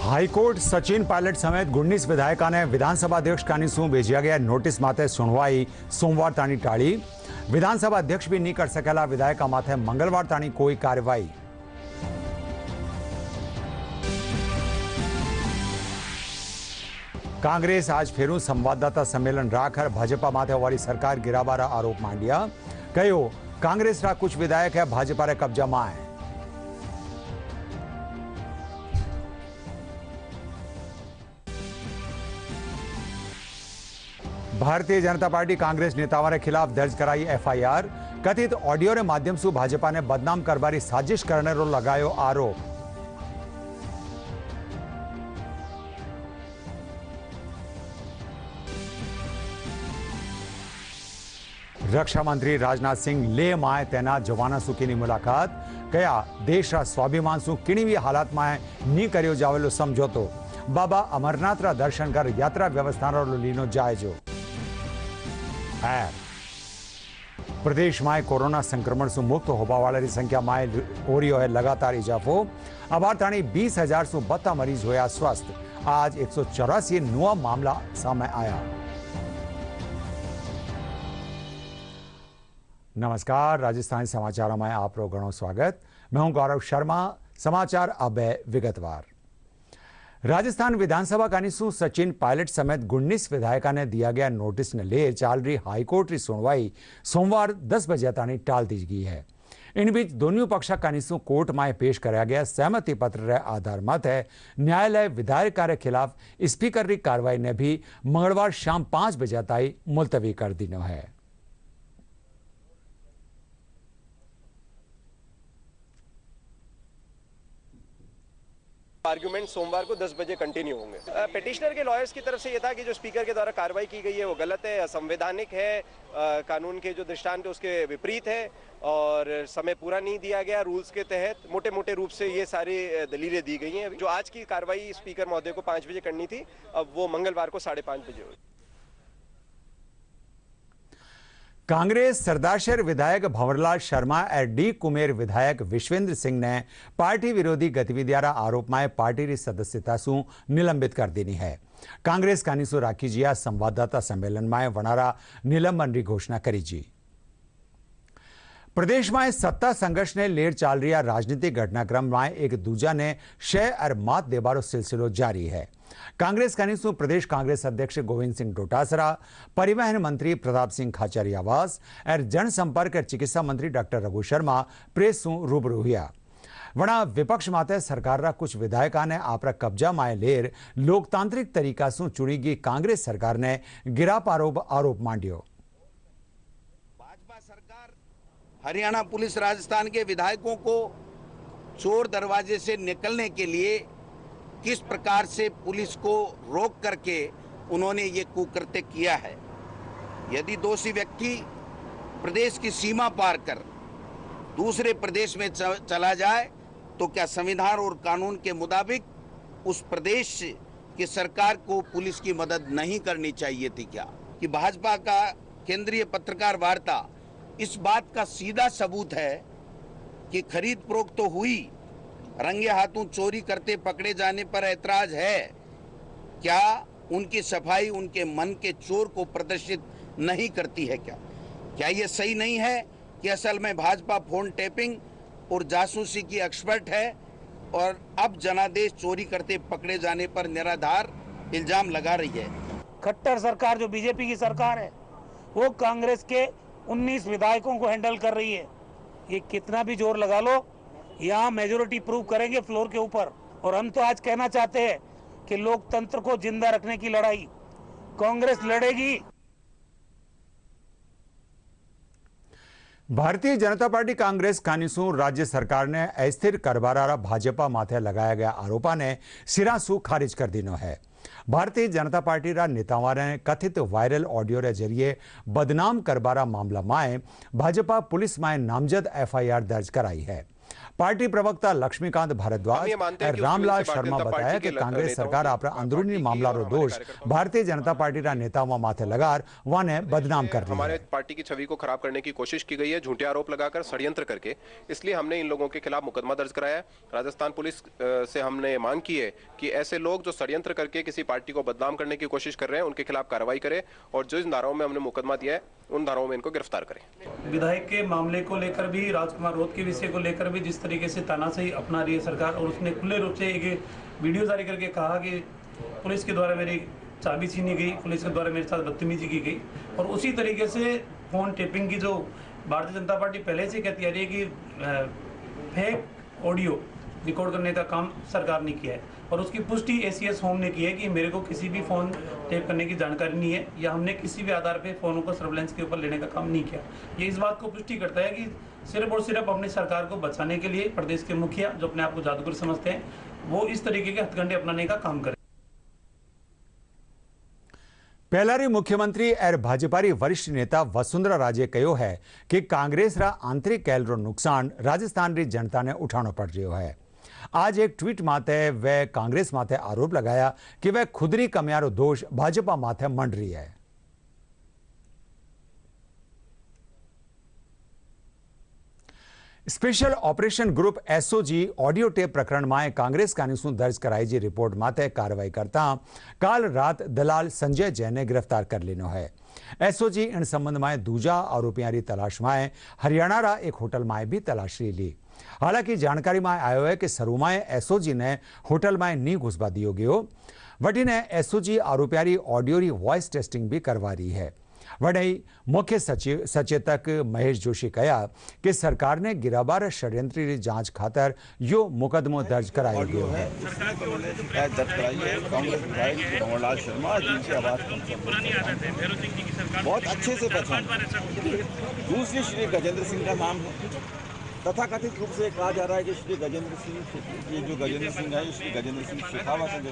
High court Sachin Pilot સમેત 19 વિધાયકોને વિધાનસભા અધ્યક્ષ કાની શું भेजा गया नोटिस माथे सुनवाई सोमवार ताणी टाળી विधानसभा अध्यक्ष भी नहीं कर सकेला विधायका माथे मंगलवार ताणी कोई कार्यवाही। कांग्रेस आज फेरू संवाददाता सम्मेलन राखर भाजपा माथे होवानी सरकार गिराबारा आरोप मांड्या। कहो कांग्रेस रा कुछ विधायक है भाजपा रे कब्जा में है। भारतीय जनता पार्टी कांग्रेस नेताओं के खिलाफ दर्ज कराई एफआईआर। कथित ऑडियो के माध्यम से भाजपा ने बदनाम करवारी साजिश करने रो लगायो आरोप। रक्षा मंत्री राजनाथ सिंह लेह में तैनात जवाना सुखी की मुलाकात। कया देश रा स्वाभिमान सु किणवी हालात में नी कर्यो जावेलो समझौतो। बाबा अमरनाथ रा दर्शन कर यात्रा व्यवस्था रो लीनो जायजो। प्रदेश में कोरोना संक्रमण से मुक्त होने वाले की संख्या में हो रही है लगातार इजाफो। अबार ताणी 20,000 से 32 मरीज होया स्वस्थ। आज 184 नवा मामला सामने आया। नमस्कार, राजस्थानी समाचारों में आप लोगों का स्वागत। मैं हूं गौरव शर्मा। समाचार अब विगतवार। राजस्थान विधानसभा कानीसू सचिन पायलट समेत 19 विधायकों ने दिया गया नोटिस ने ले चल रही हाईकोर्ट की सुनवाई सोमवार 10 बजे ताणी टाल दी गई है। इन बीच दोनों पक्ष कानीसू कोर्ट में पेश कराया गया सहमति पत्र रे आधार मत है न्यायालय विधायकों के खिलाफ स्पीकर की कार्रवाई ने भी मंगलवार शाम 5 बजे ताई मुलतवी कर दीनो है। आर्गुमेंट सोमवार को 10 बजे कंटिन्यू होंगे। पिटिशनर के लॉयर्स की तरफ से यह था कि जो स्पीकर के द्वारा कार्रवाई की गई है वो गलत है, असंवैधानिक है, कानून के जो दृष्टांत है उसके विपरीत है और समय पूरा नहीं दिया गया रूल्स के तहत। मोटे मोटे रूप से ये सारी दलीलें दी गई हैं। जो आज की कार्रवाई स्पीकर महोदय को 5 बजे करनी थी, अब वो मंगलवार को 5:30 बजे होगी। कांग्रेस सरदारशहर विधायक भंवरलाल शर्मा और डी कुमेर विधायक विश्वेंद्र सिंह ने पार्टी विरोधी गतिविधियां आरोप में पार्टी की सदस्यता सु निलंबित कर देनी है। कांग्रेस कानीसु राखी जिया संवाददाता सम्मेलन में वनारा निलंबन की घोषणा करी जी। प्रदेश में सत्ता संघर्ष ने लेर चाल रही राजनीतिक घटनाक्रम में एक दूजा ने शय और मात देबारो सिलसिलो जारी है। कांग्रेस कानीसू प्रदेश कांग्रेस अध्यक्ष गोविंद सिंह डोटासरा, परिवहन मंत्री प्रताप सिंह खाचरियावास और जनसंपर्क और चिकित्सा मंत्री डॉक्टर रघु शर्मा प्रेस सु रूबरू हुआ। वना विपक्ष माते सरकार रा कुछ विधायकों ने आपरा कब्जा में लेर लोकतांत्रिक तरीका सु चुनी गई कांग्रेस सरकार ने गिराप आरोप मांडियो। भाजपा सरकार हरियाणा पुलिस राजस्थान के विधायकों को चोर दरवाजे से निकलने के लिए किस प्रकार से पुलिस को रोक करके उन्होंने ये कुकृत्य किया है। यदि दोषी व्यक्ति प्रदेश की सीमा पार कर दूसरे प्रदेश में चला जाए तो क्या संविधान और कानून के मुताबिक उस प्रदेश की सरकार को पुलिस की मदद नहीं करनी चाहिए थी क्या? कि भाजपा का केंद्रीय पत्रकार वार्ता इस बात का सीधा सबूत है कि खरीद फरोख्त तो हुई, रंगे हाथों चोरी करते पकड़े जाने पर ऐतराज है। क्या उनकी सफाई उनके मन के चोर को प्रदर्शित नहीं करती है क्या? क्या ये सही नहीं है कि असल में भाजपा फोन टैपिंग और जासूसी की एक्सपर्ट है और अब जनादेश चोरी करते पकड़े जाने पर निराधार इल्जाम लगा रही है? खट्टर सरकार जो बीजेपी की सरकार है वो कांग्रेस के 19 विधायकों को हैंडल कर रही है। ये कितना भी जोर लगा लो, यहाँ मेजोरिटी प्रूव करेंगे फ्लोर के ऊपर। और हम तो आज कहना चाहते हैं कि लोकतंत्र को जिंदा रखने की लड़ाई कांग्रेस लड़ेगी। भारतीय जनता पार्टी कांग्रेस कानीसू राज्य सरकार ने अस्थिर करबारा भाजपा माथे लगाया गया आरोपा ने सिरासू खारिज कर दीनो है। भारतीय जनता पार्टी रा नेताओं ने कथित वायरल ऑडियो के जरिए बदनाम करबारा मामला में भाजपा पुलिस में नामजद एफआईआर दर्ज कराई है। पार्टी प्रवक्ता लक्ष्मीकांत हम भारद्वाज ये मानते हैं और कि उसकी रामलाल वजह से शर्मा भारतीय जनता बताया पार्टी कि के कांग्रेस नेताओं सरकार की, अपना अंदरूनी पार्टी की मामला और रो हमारे दोष कार्यकर्ताओं भारतीय जनता पार्टी नेताओं माथे लगार वाने बदनाम कर दी हमारे है। पार्टी की छवि को खराब करने की कोशिश की गई है, झूठे आरोप लगाकर, षड्यंत्र करके। इसलिए हमने इन लोगों के खिलाफ मुकदमा दर्ज कराया है। राजस्थान पुलिस से हमने मांग की है कि ऐसे लोग जो षड्यंत्र करके किसी पार्टी को बदनाम करने की कोशिश कर रहे हैं उनके खिलाफ कार्रवाई करें और जो इन धाराओं में हमने मुकदमा दिया है उन धाराओं में इनको गिरफ्तार करें। विधायक के मामले को लेकर भी, राजकुमार रोध के विषय को लेकर भी जिस तरीके से तानाशाही अपना रही है सरकार, और उसने खुले रूप से एक वीडियो जारी करके कहा कि पुलिस के द्वारा मेरी चाबी छीनी गई, पुलिस के द्वारा मेरे साथ बदतमीजी की गई, और उसी तरीके से फोन टेपिंग की जो भारतीय जनता पार्टी पहले से कहती आ रही है कि फेक ऑडियो रिकॉर्ड करने का काम सरकार ने किया है, और उसकी पुष्टि एसीएस होम ने की है कि मेरे को किसी भी फ़ोन टेप करने की जानकारी नहीं है, या हमने किसी भी आधार पे फ़ोनों को सर्वेलेंस के ऊपर लेने का काम नहीं किया। ये इस बात को पुष्टि करता है कि सिर्फ और सिर्फ अपनी सरकार को बचाने के लिए प्रदेश के मुखिया, जो अपने आप को जादूगर समझते हैं, वो इस तरीके के हथकंडे अपनाने का काम करें। પહેલારી મુખ્યમંત્રી એર ભાજપારી વરિષ્ઠ નેતા વસુંધરા રાજે કહ્યું है कि कांग्रेसरा आंतरिक कैलरो नुकसान राजस्थान की जनता ने उठानो पड़ रही है। आज एक ट्वीट माथे वे कांग्रेस माथे आरोप लगाया कि वह खुदरी कमियारो दोष भाजपा माथे मंड रही है। Special operation group SOG audio tape प्रकरण में कांग्रेस कानीसू दर्ज कराई जी रिपोर्ट माथे कार्रवाई करता काल रात दलाल संजय जैन ने गिरफ्तार कर लेनो है। एसओजी इन संबंध में दूजा आरोपियों की तलाश में हरियाणा रा एक होटल में भी तलाशी ली। हालांकि जानकारी में आयो है कि शुरू में एसओजी ने होटल में नहीं घुसवा दियो गयो, वटी ने एसओजी आरोपियों की ऑडियो री वॉइस टेस्टिंग भी करवा रही है। वडई मुख्य सचेतक महेश जोशी कहा कि सरकार ने गिराबार षड्यंत्र की जांच खातर यो मुकदमो दर्ज कराया गयो है। दर्ज कराई है कांग्रेस विधायक भंवरलाल शर्मा, जिनकी आवाज बहुत अच्छे से पहचान। दूसरी श्री गजेंद्र सिंह का नाम है। तथाकथित रूप से कहा जा रहा है कि श्री गजेंद्र सिंह, ये जो गजेंद्र सिंह है, श्री गजेंद्र सिंह शेखावत है, जो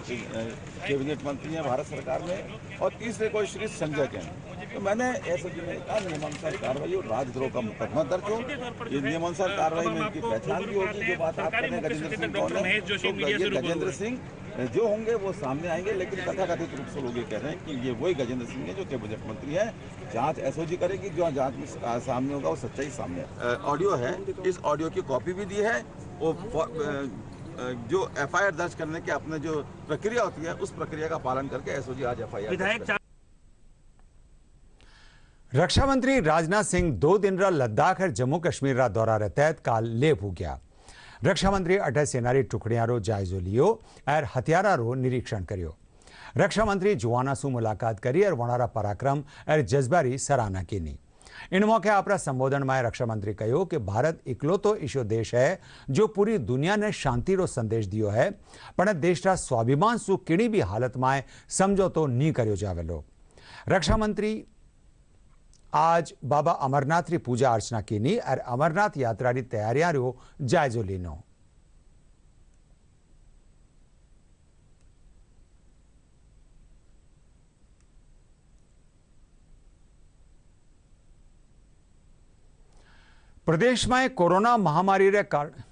कैबिनेट मंत्री हैं भारत सरकार में, और तीसरे कोई श्री संजय के हैं। तो मैंने एसओजी में कहा नियमानुसार कार्रवाई और राजद्रोह का मुकदमा दर्ज हो। ये नियमानुसार कार्रवाई में इनकी पहचान भी होगी। जो बात आप करें गजेंद्र सिंह कौन है, तो ये गजेंद्र सिंह जो होंगे वो सामने आएंगे, लेकिन तथाकथित रूप से लोग ये कह रहे हैं कि ये वही गजेंद्र सिंह है जो कैबिनेट मंत्री है। जांच एसओजी करेगी, जो जांच में सामने होगा वो सच्चाई सामने। ऑडियो है, इस ऑडियो की कॉपी भी दी है, और जो एफआईआर दर्ज करने की अपने जो प्रक्रिया होती है उस प्रक्रिया का पालन करके एसओजी आज एफआईआर। रक्षा मंत्री राजनाथ सिंह 2 दिन रा लद्दाख और जम्मू कश्मीर रा दौरा रे तहत काल लेह हो गया। रक्षा मंत्री अठे सेनारी टुकड़ियां रो जायजो लियो और हथियारा रो निरीक्षण करियो। रक्षा मंत्री जुआना सु मुलाकात करी और वणारा पराक्रम और जज्बारी सराहना कीनी। इन मौके अपना संबोधन में रक्षा मंत्री कहो कि भारत इकलौतो ईशो देश है जो पूरी दुनिया ने शांति रो संदेश दियो है, पण देश रा स्वाभिमान सु किणी भी हालत में समझौतो नहीं करियो जावेलो। रक्षा मंत्री आज बाबा अमरनाथ री पूजा अर्चना कीनी और अमरनाथ यात्रा री तैयारियां रो जायजो लीनो। प्रदेश में कोरोना महामारी रे कारण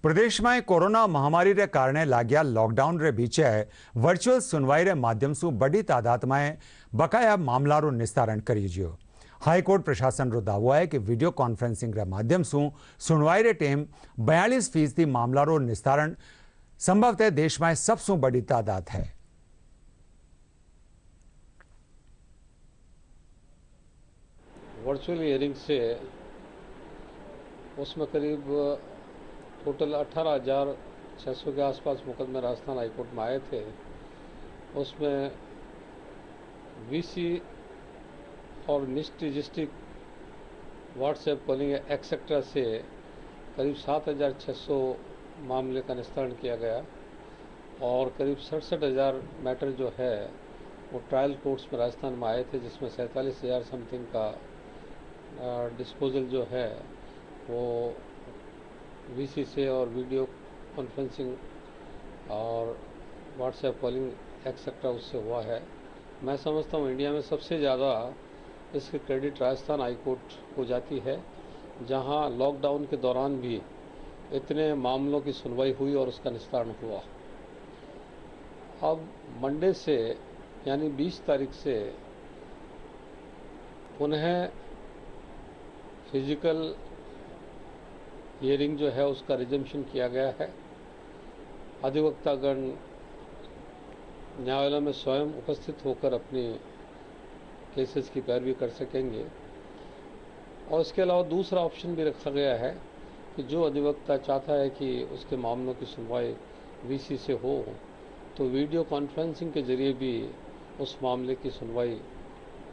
प्रदेश में कोरोना महामारी रे कारणे लाग्या लॉकडाउन रे बीचे वर्चुअल सुनवाई रे माध्यम से बड़ी तादाद में बकाया मामला रो निस्तारण करी जियो। हाईकोर्ट प्रशासन रो दावो है कि वीडियो कॉन्फ्रेंसिंग रे माध्यम से सुनवाई रे टेम 42% मामला रो निस्तारण संभवतः देश में सबसे बड़ी तादाद है। वर्चुअल हियरिंग से उसमें करीब टोटल 18,600 के आसपास मुकदमे राजस्थान हाईकोर्ट में आए थे। उसमें वीसी और डिस्ट्रिक्ट व्हाट्सएप कॉलिंग एक्सेट्रा से करीब 7,600 मामले का निस्तारण किया गया और करीब 67,000 मैटर जो है वो ट्रायल कोर्ट्स में राजस्थान में आए थे, जिसमें 47,000 समथिंग का डिस्पोजल जो है वो वीसी से और वीडियो कॉन्फ्रेंसिंग और व्हाट्सएप कॉलिंग एक्सेट्रा उससे हुआ है। मैं समझता हूँ इंडिया में सबसे ज़्यादा इसकी क्रेडिट राजस्थान हाई कोर्ट को जाती है, जहाँ लॉकडाउन के दौरान भी इतने मामलों की सुनवाई हुई और उसका निस्तारण हुआ। अब मंडे से यानी 20 तारीख से पुनः फिजिकल हियरिंग जो है उसका रिजम्पशन किया गया है। अधिवक्तागण न्यायालय में स्वयं उपस्थित होकर अपनी केसेस की पैरवी कर सकेंगे। और इसके अलावा दूसरा ऑप्शन भी रखा गया है कि जो अधिवक्ता चाहता है कि उसके मामलों की सुनवाई वीसी से हो, तो वीडियो कॉन्फ्रेंसिंग के जरिए भी उस मामले की सुनवाई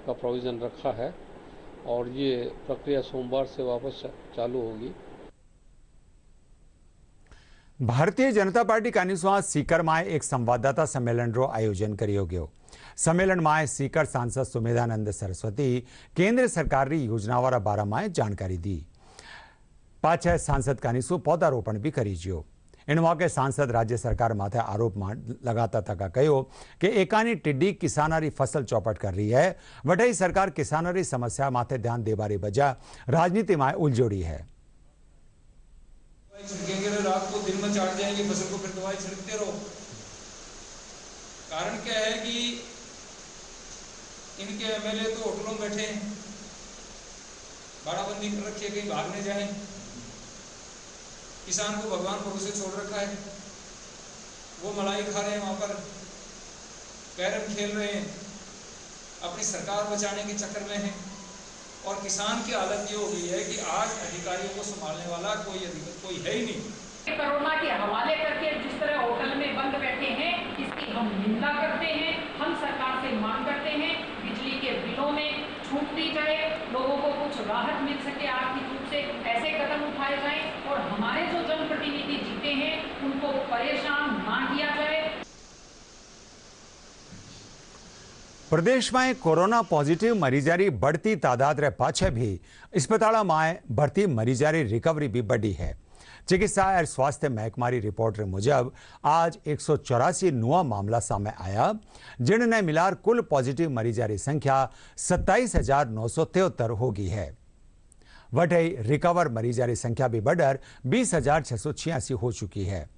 का प्रोविज़न रखा है और ये प्रक्रिया सोमवार से वापस चालू होगी। भारतीय जनता पार्टी कानीसुआ सीकर में एक संवाददाता सम्मेलन रो आयोजन करियो गयो। सम्मेलन में सीकर सांसद सुमेधानंद सरस्वती केंद्र सरकार की योजनावारा बारा में जानकारी दी। पाछे सांसद कानीसु पौधारोपण भी करी जियो। इन मौके सांसद राज्य सरकार माथे आरोप लगाता तका कहो कि एकानी टिड्डी किसानारी फसल चौपट कर रही है, वटई सरकार किसानारी समस्या माथे ध्यान देवारी बजाय राजनीति में उलझोड़ी है। छिड़केंगे रात को, दिन में चाट जाएंगे फसल को, फिर दवाई छिड़कते रहो। कारण क्या है कि इनके एमएलए तो होटलों में बैठे हैं, बाड़ाबंदी कर रखी है, कहीं भागने जाएं। किसान को भगवान भरोसे छोड़ रखा है, वो मलाई खा रहे हैं, वहां पर कैरम खेल रहे हैं, अपनी सरकार बचाने के चक्कर में हैं। और किसान की हालत ये हो गई है कि आज अधिकारियों को संभालने वाला कोई है ही नहीं। कोरोना के हवाले करके जिस तरह होटल में बंद बैठे हैं, इसकी हम निंदा करते हैं। हम सरकार से मांग करते हैं बिजली के बिलों में छूट दी जाए, लोगों को कुछ राहत मिल सके आर्थिक रूप से, ऐसे कदम उठाए जाएं और हमारे जो जनप्रतिनिधि जीते हैं उनको परेशान ना किया जाए। प्रदेश में कोरोना पॉजिटिव मरीजारी बढ़ती तादाद रे पाछे भी अस्पताल में भर्ती मरीजारी रिकवरी भी बढ़ी है। चिकित्सा और स्वास्थ्य महकमारी रिपोर्ट रे मुजब आज 184 नुआ मामला सामने आया, जिनने मिलार कुल पॉजिटिव मरीजारी संख्या 27,973 हो गई है। वटई रिकवर मरीजारी संख्या भी बढ़कर 20,686 हो चुकी है।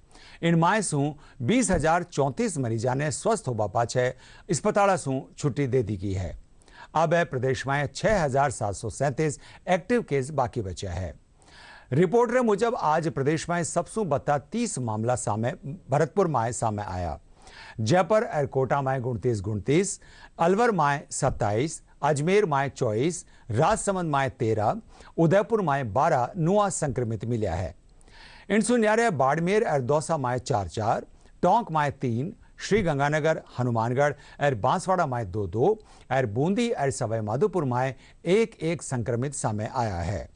इन माय सू 20,034 मरीजा ने स्वस्थ होबा पाछे अस्पताल सू छुट्टी दे दी गई है। अब प्रदेश में 6,737 एक्टिव केस बाकी बचा है। रिपोर्ट रे मुजब आज प्रदेश में सबसू बता 30 मामला सामे भरतपुर में सामे आया। जयपुर और कोटा में 29, अलवर में 27, अजमेर में 24, राजसमंद में 13, उदयपुर में 12 नुआ संक्रमित मिला है। इनसु न्यारे बाड़मेर और दौसा में 4, टोंक में 3, श्री गंगानगर, हनुमानगढ़ और बांसवाड़ा में 2 और बूंदी और सवाई माधोपुर में 1 संक्रमित सामने आया है।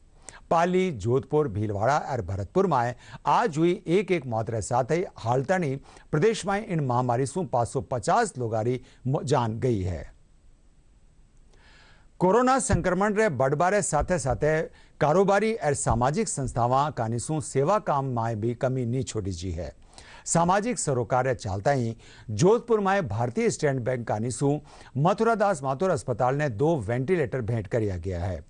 पाली, जोधपुर, भीलवाड़ा और भरतपुर में आज हुई 1 मौत के साथ ही हालतनी प्रदेश में इन महामारी से 550 लोगारी जान गई है। कोरोना संक्रमण रे बढ़बारे साथे साथे कारोबारी और सामाजिक संस्थावां कानीसू सेवा काम में भी कमी नहीं छोड़ी जी है। सामाजिक सरोकार चलता ही जोधपुर में भारतीय स्टेट बैंक कानीसू मथुरादास माथुर अस्पताल ने 2 वेंटिलेटर भेंट किया गया है।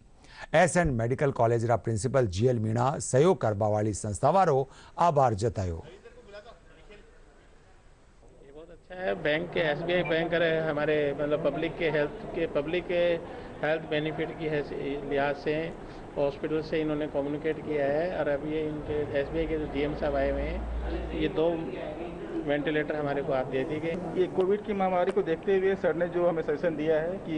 एसएन मेडिकल कॉलेज रा प्रिंसिपल जीएल मीणा सहयोग करवा वाली संस्थावारो आभार जतायो। ये बहुत अच्छा है। बैंक के एसबीआई बैंक हमारे मतलब पब्लिक के हेल्थ बेनिफिट की लिहाज से हॉस्पिटल से इन्होंने कम्युनिकेट किया है। और अभी ये इनके एसबीआई के जो डीएम साहब आए हुए हैं, ये 2 वेंटिलेटर हमारे को आप दे दी गई। ये कोविड की महामारी को देखते हुए सर ने जो हमें सजेशन दिया है कि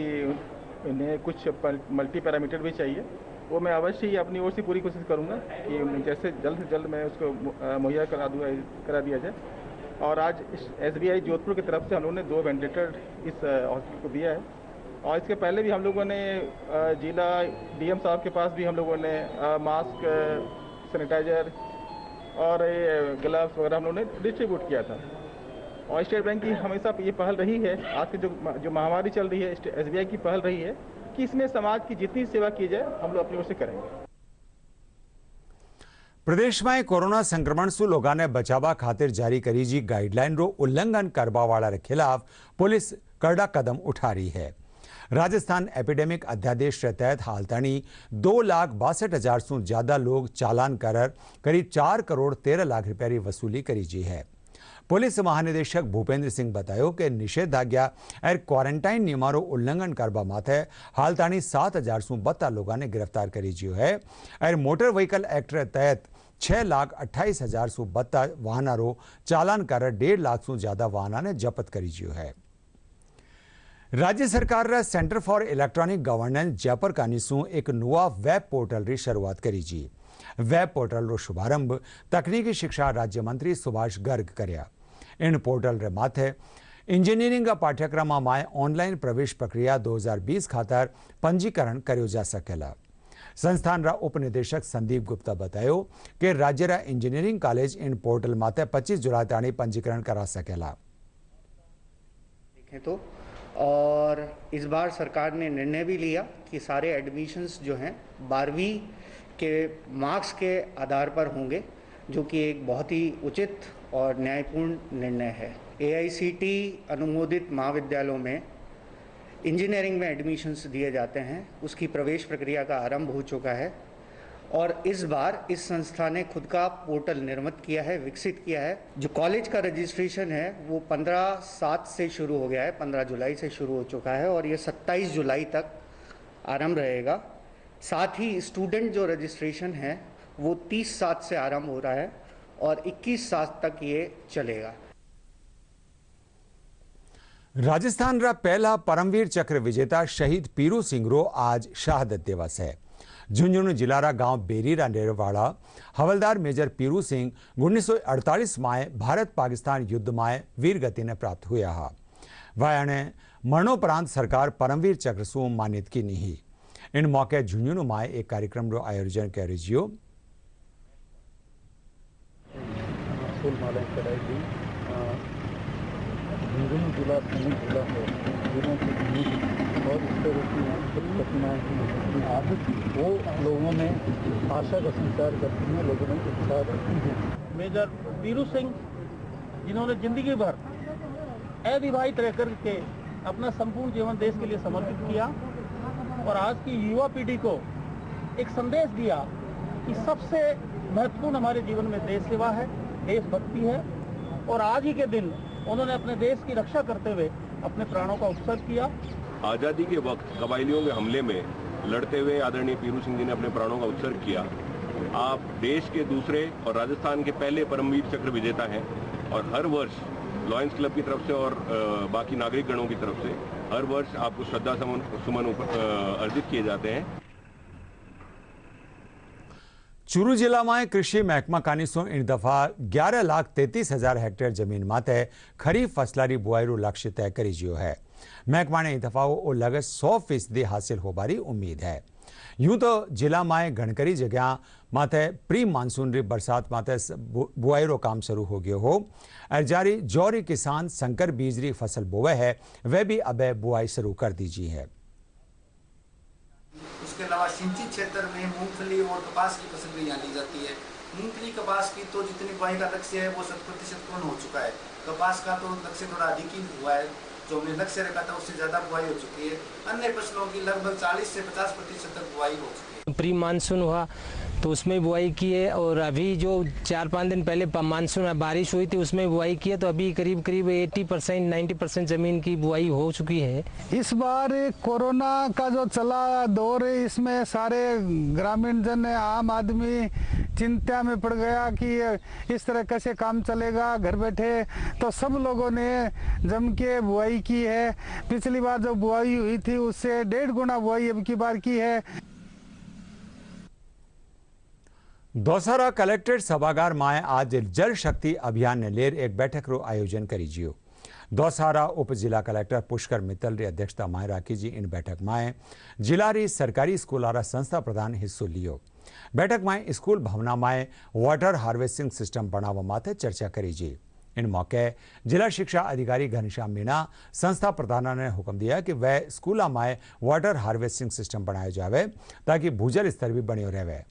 इन्हें कुछ मल्टी पैरामीटर भी चाहिए, वो मैं अवश्य ही अपनी ओर से पूरी कोशिश करूंगा कि जैसे जल्द से जल्द मैं उसको मुहैया करा दिया जाए। और आज एसबीआई जोधपुर की तरफ से हम लोगों ने 2 वेंटिलेटर इस हॉस्पिटल को दिया है। और इसके पहले भी हम लोगों ने जिला डीएम साहब के पास भी हम लोगों ने मास्क, सैनिटाइजर और ग्लव्स वगैरह हम लोगों ने डिस्ट्रीब्यूट किया था। और स्टेट बैंक की हमेशा ये पहल रही है, आज की जो महामारी चल रही है, SBI की पहल रही है कि इसमें समाज की जितनी सेवा की जाए हम लोग अपनी ओर से करेंगे। પ્રદેશમાં કોરોના સંક્રમણ શું લોકોને બચાવવા ખાતર જારી કરી જી ગાઈડલાઈનનું ઉલ્લંઘન કરવાવાળા ખિલાફ પોલીસ કડક કદમ ઉઠા રહી है। राजस्थान एपिडेमिक अध्यादेश के तहत हाल ताणी 2,62,000 से ज्यादा लोग चालान कर करीब 4 करोड़ 13 लाख रुपया की वसूली करी जी है। पुलिस महानिदेशक भूपेन्द्र सिंह बतायो कि निषेधाज्ञा और क्वारंटाइन नियमों उल्लंघन करवा माथे हाल ताणी 7,000 से 72 लोगों ने गिरफ्तार करी जी है और मोटर व्हीकल एक्ट के तहत 6,28,000 से 72 वाहनों चालान कर 1.5 लाख से ज्यादा वाहनों ने जब्त करी जी है। राज्य सरकार रा centre for electronic governance Jaipur कानीसू एक नुआ वेब पोर्टल की शुरुआत करी जी। वेब पोर्टल रो शुभारंभ तकनीकी शिक्षा राज्य मंत्री सुभाष गर्ग कर्या। इन पोर्टल रे माथे इंजीनियरिंग पाठ्यक्रम में ऑनलाइन प्रवेश प्रक्रिया 2020 खातर पंजीकरण कर्यो जा सकेला। संस्थान रा उपनिदेशक संदीप गुप्ता बतायो कि राज्य रा इंजीनियरिंग कॉलेज इन पोर्टल माथे 25 जुलाई ताणी पंजीकरण करा सकेला। देखें तो और इस बार सरकार ने निर्णय भी लिया कि सारे एडमिशन्स जो हैं 12वीं के मार्क्स के आधार पर होंगे, जो कि एक बहुत ही उचित और न्यायपूर्ण निर्णय है। AICT अनुमोदित महाविद्यालयों में इंजीनियरिंग में एडमिशन्स दिए जाते हैं, उसकी प्रवेश प्रक्रिया का आरंभ हो चुका है और इस बार इस संस्था ने खुद का पोर्टल निर्मित किया है, विकसित किया है। जो कॉलेज का रजिस्ट्रेशन है वो 15/7 से शुरू हो गया है, 15 जुलाई से शुरू हो चुका है और ये 27 जुलाई तक आरंभ रहेगा। साथ ही स्टूडेंट जो रजिस्ट्रेशन है वो 30/7 से आरंभ हो रहा है और 21/7 तक ये चलेगा। राजस्थान रा पहला परमवीर चक्र विजेता शहीद पीरू सिंह रो आज शहादत दिवस है। झुंझुनू जिला रा गांव बेरी रा नेरवाड़ा हवलदार मेजर पीरू सिंह 1948 में भारत पाकिस्तान युद्ध में वीर गति ने प्राप्त हुआ हा। वायाने मरणोपरांत सरकार परमवीर चक्र सु मानित की नहीं। इन मौके झुंझुनू में एक कार्यक्रम रो आयोजन कर जियो। झुंझुनू जिला सैनिक जिला है, जिलों की और इस तरह की प्रतिमाएँ वो लोगों में आशा का संचार करती हैं, लोगों में उत्साह रखती हैं। मेजर पीरू सिंह जिन्होंने जिंदगी भर अविवाहित रह करके अपना संपूर्ण जीवन देश के लिए समर्पित किया और आज की युवा पीढ़ी को एक संदेश दिया कि सबसे महत्वपूर्ण हमारे जीवन में देश सेवा है, देशभक्ति है और आज ही के दिन उन्होंने अपने देश की रक्षा करते हुए अपने प्राणों का उत्सर्ग किया। आज़ादी के वक्त कबायलियों के हमले में लड़ते हुए आदरणीय पीरू सिंह जी ने अपने प्राणों का उत्सर्ग किया। आप देश के दूसरे और राजस्थान के पहले परमवीर चक्र विजेता हैं और हर वर्ष लॉयंस क्लब की तरफ से और बाकी नागरिक गणों की तरफ से हर वर्ष आपको श्रद्धा सुमन अर्जित किए जाते हैं। चूरू जिला में कृषि महकमा कानीसो इन दफा 11,33,000 हेक्टेयर जमीन माते खरीफ फसलारी बुआई रो लक्ष्य तय करी जियो है। महकमा ने इन दफा वो लगभग 100% हासिल होबारी उम्मीद है। यूं तो जिला में घणकरी जगह माथे प्री मानसून री बरसात माथे बुआई रो काम शुरू हो गयो हो और जारी जौरी किसान संकर बीज री फसल बोवे है वह भी अब बुआई शुरू कर दीजिए है। उसके अलावा सिंचित क्षेत्र में मूंगफली और कपास की फसल भी यहाँ ली जाती है। मूंगफली कपास की तो जितनी बुआई का लक्ष्य है वो 100% पूर्ण हो चुका है। कपास का तो लक्ष्य थोड़ा अधिक ही हुआ है, जो हमने लक्ष्य रखा था उससे ज़्यादा बुआई हो चुकी है। अन्य फसलों की लगभग 40 से 50% तक बुआई हो चुकी है। प्री मानसून हुआ तो उसमें बुआई की है और अभी जो 4-5 दिन पहले मानसून में बारिश हुई थी उसमें बुआई की है, तो अभी करीब 80% 90% ज़मीन की बुआई हो चुकी है। इस बार कोरोना का जो चला दौर है इसमें सारे ग्रामीण जन आम आदमी चिंता में पड़ गया कि इस तरह कैसे काम चलेगा घर बैठे, तो सब लोगों ने जम के बुआई की है। पिछली बार जो बुआई हुई थी उससे 1.5 गुना बुआई अब की बार की है। दौसारा कलेक्ट्रेट सभागार में आज जल शक्ति अभियान ने लेर एक बैठक रो आयोजन करी जियो। दौसारा उप जिला कलेक्टर पुष्कर मित्तल री अध्यक्षता में राखी जी इन बैठक में जिला री सरकारी स्कूलारा संस्था प्रधान हिस्सो लियो। बैठक में स्कूल भवना में वाटर हार्वेस्टिंग सिस्टम बनावा माथे चर्चा करी जी। इन मौके जिला शिक्षा अधिकारी घनश्याम मीणा संस्था प्रधान ने हुक्म दिया कि वह स्कूलों में वाटर हार्वेस्टिंग सिस्टम बनाया जाए ताकि भूजल स्तर भी बनो रहे।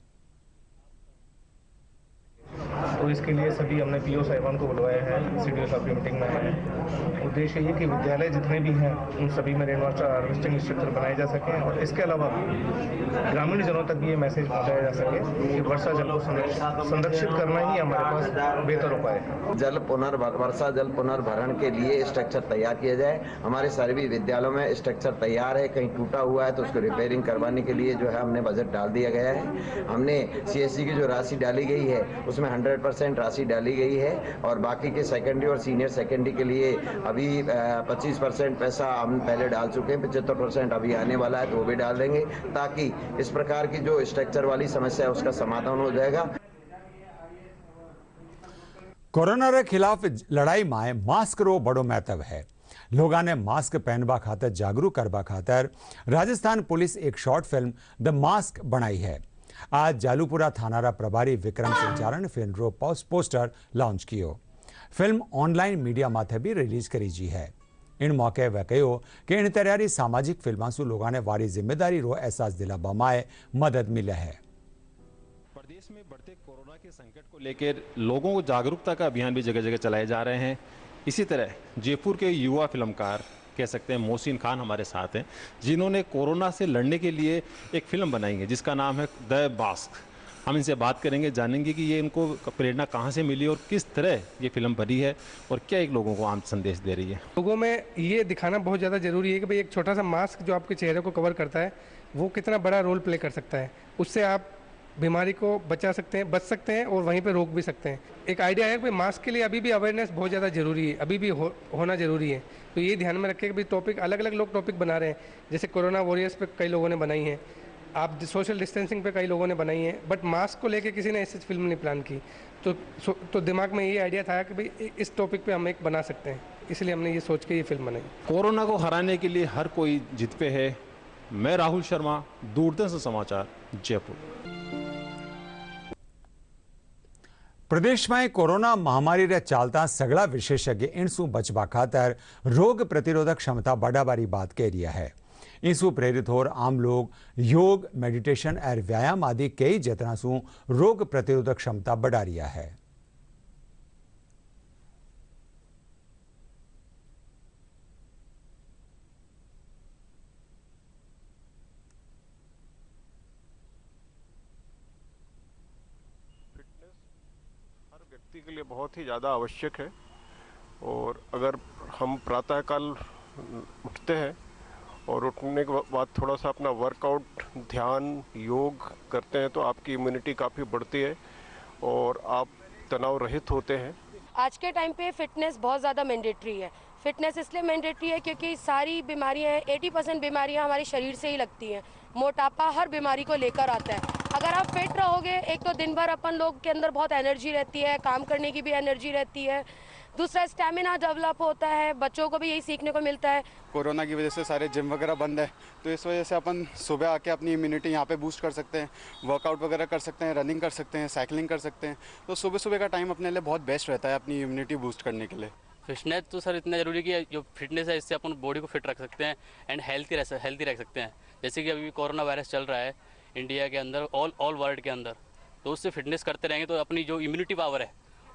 तो इसके लिए सभी हमने पीओ साहिबान को बुलवाया है, सीडीओ साहब की मीटिंग में है। उद्देश्य ये कि विद्यालय जितने भी हैं उन सभी में रेन वाटर हार्वेस्टिंग स्ट्रक्चर बनाए जा सकें और इसके अलावा ग्रामीण जनों तक भी ये मैसेज पहुंचाया जा सके कि वर्षा जल को संरक्षित करना ही हमारे पास बेहतर उपाय है। वर्षा जल पुनर्भरण के लिए स्ट्रक्चर तैयार किया जाए। हमारे सभी विद्यालयों में स्ट्रक्चर तैयार है, कहीं टूटा हुआ है तो उसको रिपेयरिंग करवाने के लिए जो है हमने बजट डाल दिया गया है। हमने सीएससी की जो राशि डाली गई है उसमें 100% राशि डाली गई है और बाकी के सेकेंडरी और सीनियर सेकेंडरी के लिए अभी 25% पैसा हम पहले डाल चुके हैं, 75% अभी आने वाला है तो वो भी डाल देंगे ताकि इस प्रकार की जो स्ट्रक्चर वाली समस्या है उसका समाधान हो जाएगा। कोरोना के खिलाफ लड़ाई में मास्क रो बड़ो महत्व है। लोगों ने मास्क पहनवा खातर जागरूक करवा खातर राजस्थान पुलिस एक शॉर्ट फिल्म द मास्क बनाई है। आज जालूपुरा थानारा प्रभारी विक्रम सिंह चारण फिल्म रो पोस्टर लॉन्च कियो। फिल्म ऑनलाइन मीडिया माथे भी रिलीज करी जी है। इन मौके वह कहो कि इन तरह सामाजिक फिल्मों से लोगों ने वारी जिम्मेदारी रो एहसास दिलावा में मदद मिले है। प्रदेश में बढ़ते कोरोना के संकट को लेकर लोगों को जागरूकता का अभियान भी जगह जगह चलाए जा रहे हैं। इसी तरह जयपुर के युवा फिल्मकार कह सकते हैं मोहसिन खान हमारे साथ हैं, जिन्होंने कोरोना से लड़ने के लिए एक फिल्म बनाई है जिसका नाम है द मास्क। हम इनसे बात करेंगे, जानेंगे कि ये इनको प्रेरणा कहाँ से मिली और किस तरह ये फिल्म बनी है और क्या एक लोगों को आम संदेश दे रही है। लोगों में ये दिखाना बहुत ज़्यादा ज़रूरी है कि भाई एक छोटा सा मास्क जो आपके चेहरे को कवर करता है वो कितना बड़ा रोल प्ले कर सकता है। उससे आप बीमारी को बच सकते हैं और वहीं पे रोक भी सकते हैं। एक आइडिया है कि मास्क के लिए अभी भी अवेयरनेस बहुत ज़्यादा ज़रूरी है, अभी भी होना ज़रूरी है। तो ये ध्यान में रखें कि भाई टॉपिक अलग अलग लोग टॉपिक बना रहे हैं, जैसे कोरोना वॉरियर्स पे कई लोगों ने बनाई है, आप सोशल डिस्टेंसिंग पे कई लोगों ने बनाई है, बट मास्क को लेके किसी ने ऐसी फिल्म नहीं प्लान की। तो दिमाग में ये आइडिया था कि भाई इस टॉपिक पे हम एक बना सकते हैं, इसलिए हमने ये सोच के ये फिल्म बनाई। कोरोना को हराने के लिए हर कोई जिद पे है। मैं राहुल शर्मा, दूरदर्शन समाचार, जयपुर। प्रदेश में कोरोना महामारी रे चालता सगला विशेषज्ञ इनसू बचवा खातर रोग प्रतिरोधक क्षमता बढ़ावारी बात कह रहा है। इनसू प्रेरित होर आम लोग योग, मेडिटेशन और व्यायाम आदि कई जतना सू रोग प्रतिरोधक क्षमता बढ़ा रहा है। व्यक्ति के लिए बहुत ही ज़्यादा आवश्यक है और अगर हम प्रातःकाल उठते हैं और उठने के बाद थोड़ा सा अपना वर्कआउट, ध्यान, योग करते हैं तो आपकी इम्यूनिटी काफ़ी बढ़ती है और आप तनाव रहित होते हैं। आज के टाइम पे फिटनेस बहुत ज़्यादा मैंडेटरी है। फिटनेस इसलिए मैंडेटरी है क्योंकि सारी बीमारियां 80% बीमारियां हमारे शरीर से ही लगती हैं। मोटापा हर बीमारी को लेकर आता है। अगर आप फिट रहोगे, एक तो दिन भर अपन लोग के अंदर बहुत एनर्जी रहती है, काम करने की भी एनर्जी रहती है, दूसरा स्टैमिना डेवलप होता है, बच्चों को भी यही सीखने को मिलता है। कोरोना की वजह से सारे जिम वगैरह बंद है, तो इस वजह से अपन सुबह आके अपनी इम्यूनिटी यहाँ पे बूस्ट कर सकते हैं, वर्कआउट वगैरह कर सकते हैं, रनिंग कर सकते हैं, साइकिलिंग कर सकते हैं। तो सुबह सुबह का टाइम अपने लिए बहुत बेस्ट रहता है अपनी इम्यूनिटी बूस्ट करने के लिए। फिटनेस तो सर इतना ज़रूरी है कि जो फिटनेस है इससे अपन बॉडी को फिट रख सकते हैं एंड हेल्थी रख सकते हैं। जैसे कि अभी कोरोना वायरस चल रहा है इंडिया के अंदर, ऑल वर्ल्ड के अंदर, तो उससे फिटनेस करते रहेंगे तो अपनी जो इम्यूनिटी पावर है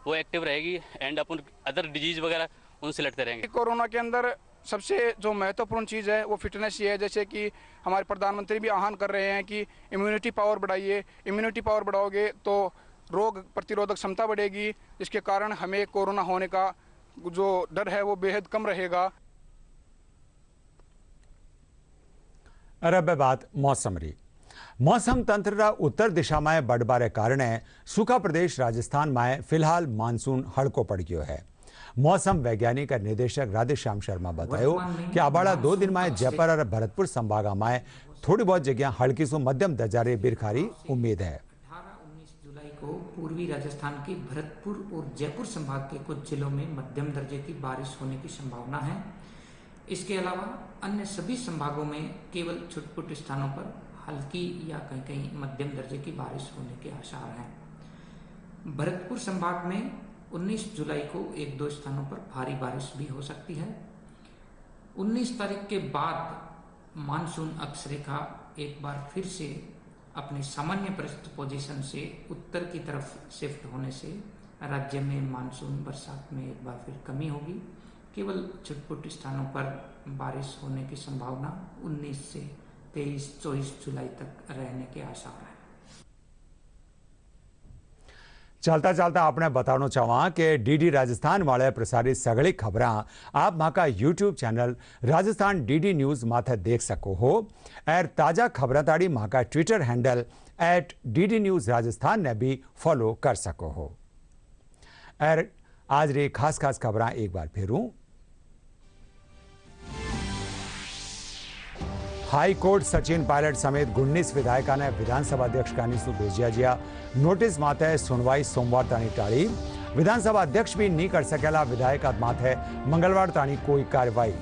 वो एक्टिव रहेगी एंड अपन अदर डिजीज़ वगैरह उनसे लड़ते रहेंगे। कोरोना के अंदर सबसे जो महत्वपूर्ण चीज़ है वो फिटनेस ये है, जैसे कि हमारे प्रधानमंत्री भी आह्वान कर रहे हैं कि इम्यूनिटी पावर बढ़ाइए। इम्यूनिटी पावर बढ़ाओगे तो रोग प्रतिरोधक क्षमता बढ़ेगी, जिसके कारण हमें कोरोना होने का जो डर है वो बेहद कम रहेगा। अरब बात मौसम री। मौसम तंत्र रा उत्तर दिशा में बढ़बारे कारण सूखा प्रदेश राजस्थान में फिलहाल मानसून हड़को पड़ गयो है। मौसम वैज्ञानिक और निदेशक राधेश्याम शर्मा बतायो कि आबाड़ा 2 दिन में जयपुर और भरतपुर संभाग में थोड़ी बहुत जगह हल्की सो मध्यम दर्जारी बिरखारी उम्मीद है। 18-19 जुलाई को पूर्वी राजस्थान के भरतपुर और जयपुर संभाग के कुछ जिलों में मध्यम दर्जे की बारिश होने की संभावना है। इसके अलावा अन्य सभी संभागों में केवल छुटपुट स्थानों पर हल्की या कहीं कहीं मध्यम दर्जे की बारिश होने के आसार हैं। भरतपुर संभाग में 19 जुलाई को 1-2 स्थानों पर भारी बारिश भी हो सकती है। 19 तारीख के बाद मानसून अक्षरेखा एक बार फिर से अपनी सामान्य परिस्थिति पोजीशन से उत्तर की तरफ शिफ्ट होने से राज्य में मानसून बरसात में एक बार फिर कमी होगी। केवल छुटपुट स्थानों पर बारिश होने की संभावना 19 से 23-24 जुलाई तक रहने के आसार है। चलता चलता आपने बताना चाहवा कि डीडी राजस्थान वाले प्रसारित सगड़ी खबर आप माँ का YouTube channel Rajasthan DD news माथे देख सको हो। और ताजा खबर ताड़ी माँ का Twitter handle @DD news Rajasthan ने भी फॉलो कर सको हो। और आज रे खास खबर एक बार फिरूं। हाई कोर्ट सचिन पायलट समेत 19 विधायकों ने विधानसभा अध्यक्ष कानीसु भेजिया जिया नोटिस माथे सुनवाई सोमवार ताणी टाળી। विधानसभा अध्यक्ष भी नहीं कर सकेला विधायक माथे मंगलवार ताणी कोई कार्रवाई।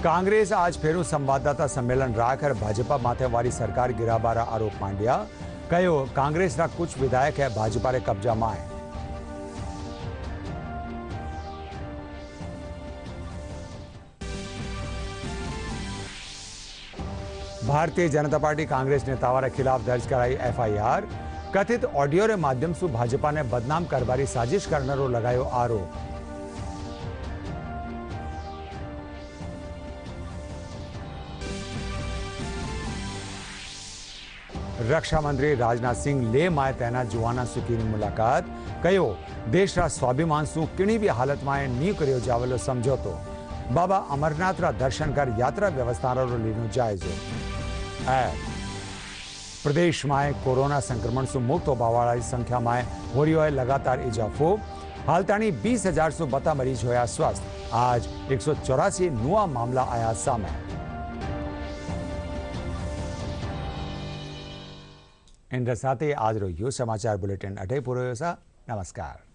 कांग्रेस आज फेरू संवाददाता सम्मेलन राखकर भाजपा माथे वारी सरकार गिराबारा आरोप मांड्या। कहो कांग्रेस ना कुछ विधायक है भाजपा रे कब्जा में है। भारतीय जनता पार्टी कांग्रेस नेताओं के खिलाफ दर्ज कराई FIR। कथित ऑडियो के माध्यम से भाजपा ने बदनाम करवारी साजिश करनारो लगायो आरोप। रक्षा मंत्री राजनाथ सिंह ले माए तैनात जुआना सुकीनी मुलाकात। कहो देश रा स्वाभिमान सु किणी भी हालत में नहीं करियो जावेलो समझौतो। बाबा अमरनाथ रा दर्शन कर यात्रा व्यवस्था रो लीनो जायजो। प्रदेश में कोरोना संक्रमण से मुक्त होने संख्या में हो रही है लगातार इजाफो। हाल ताणी 20,000 से बता मरीज होया स्वस्थ। आज 184 नुआ मामला आया सामे। इन साथ आज रो यो समाचार बुलेटिन अटे पूरो। नमस्कार।